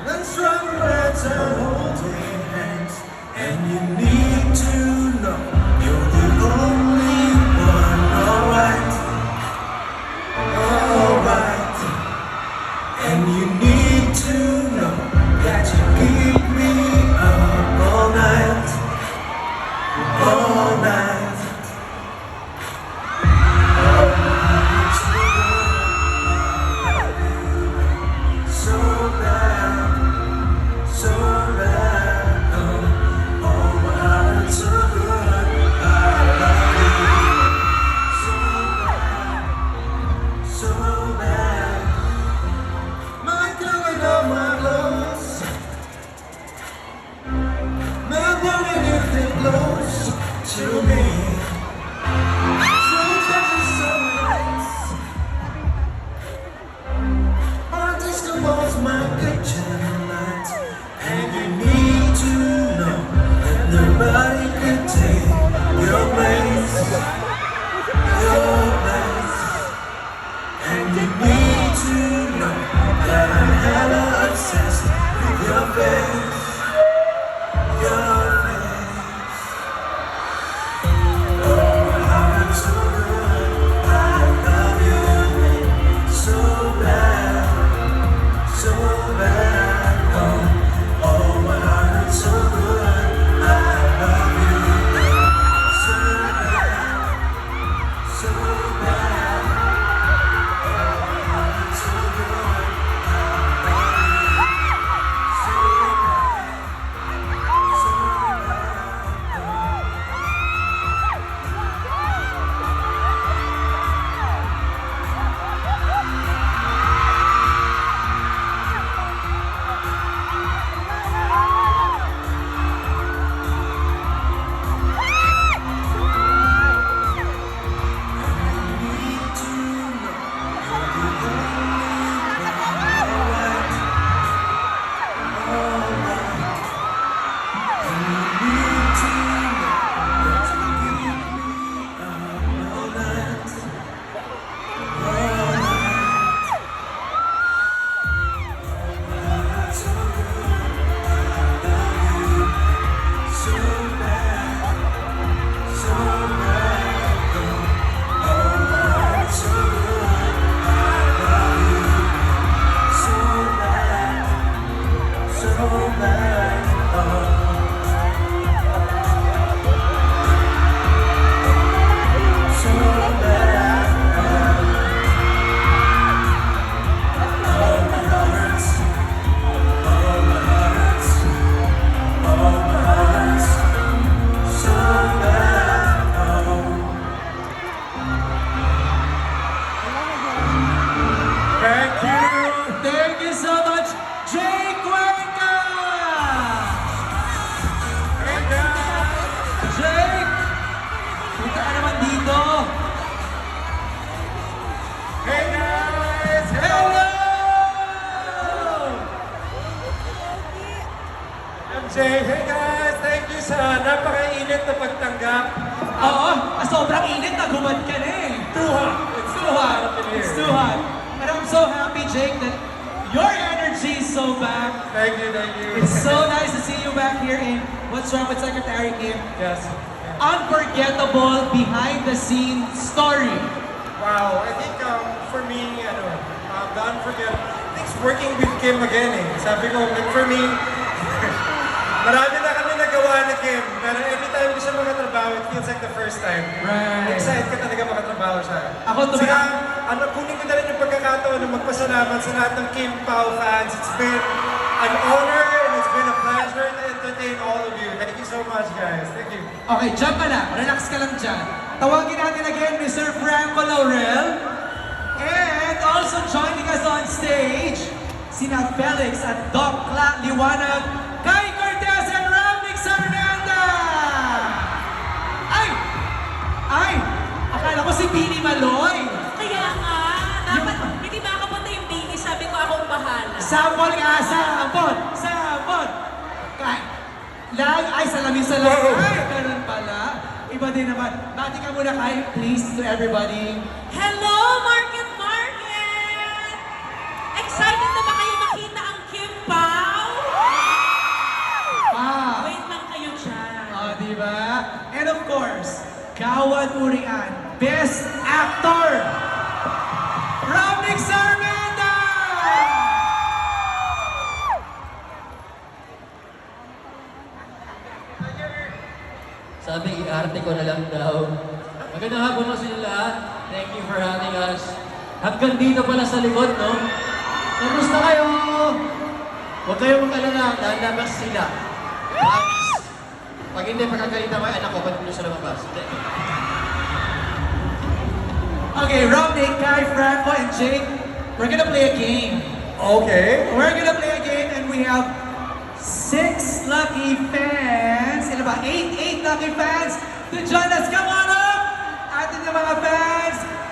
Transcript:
Let's run around town holding hands, and you need to know you're the only one. Alright, alright, and you need to know that you keep me up all night, all night. So bad, so bad, oh, oh, my heart's so good, I love you. So bad, so bad. My girl and all my clothes, my woman if they're close to me. So just so nice. My kitchen lights, and you need to know that nobody can take your place, and you need to know that I'm hella obsessed with your face, your face. Oh, how it's so good, I love you so bad. So bad, oh, oh, my heart hurts so good, I love you. So bad, so bad, oh, my heart hurts so good, I love you. So bad, so Thank you so much, Jay Cuenca! Jake! Punta ka naman dito! Hey guys! Hello! I'm Jay. Hey guys! Thank you sa napakainit na pagtanggap. Oo, sobrang init, nagumad ka na eh. Too hot! It's too hot. It's too hot. And I'm so happy, Jake, that your energy is so back. Thank you, thank you. It's so nice to see you back here in What's Wrong with Secretary Kim. Yes. Unforgettable behind-the-scenes story. Wow, I think for me, the unforgettable, I think it's working with Kim again eh. Sabi ko, for me, marami na kami nagawa ni Kim, pero every time ko siya makatrabaho, it feels like the first time. Right. Excited ka talaga makatrabaho siya. Ako, to be Saka, kunin ko na rin yung pagkakataon na magpasalamat sa lahat ng Kim Pao fans. It's been an honor and it's been a pleasure to entertain all of you. Thank you so much, guys. Thank you. Okay, jump ka na. Relax ka lang dyan. Tawagin natin again Mr. Franco Laurel. And also joining us on stage, sina Felix at Doc Liwanag, Kai Cortez and Ramix Hernanda! Ay! Akala ko si Bini Maloy. Kaya nga, dapat hindi makapunta yung Bini, sabi ko akong bahala. Sapon nga, sapon! Sapon! Ay, salamin sa lang. Ay, ganun pala. Iba din naman. Bati ka muna kay, please, to everybody. Hello, Market Market! Excited na ba kayo makita ang Kim Pao? Ah, Wait lang kayo dyan. oh, di ba? And of course, Kawan Urian, Best Actor, Ramnick Sarmenta! Sabi, i-arte ko na lang daw. Magandang hapon po sa inyo lahat. Thank you for having us. Hanggang dito pala sa likod, no? Kamusta kayo? Huwag kayong mag-alala, lalabas sila. Promise. Pag hindi, pagkakalita mo yung anak ko, ba't nyo siya lumabas? Hindi. Okay, Ramnick, Kai, Franco, and Jake, we're gonna play a game. Okay. We're gonna play a game and we have 6 lucky fans. Ilan ba? 8 lucky fans to join us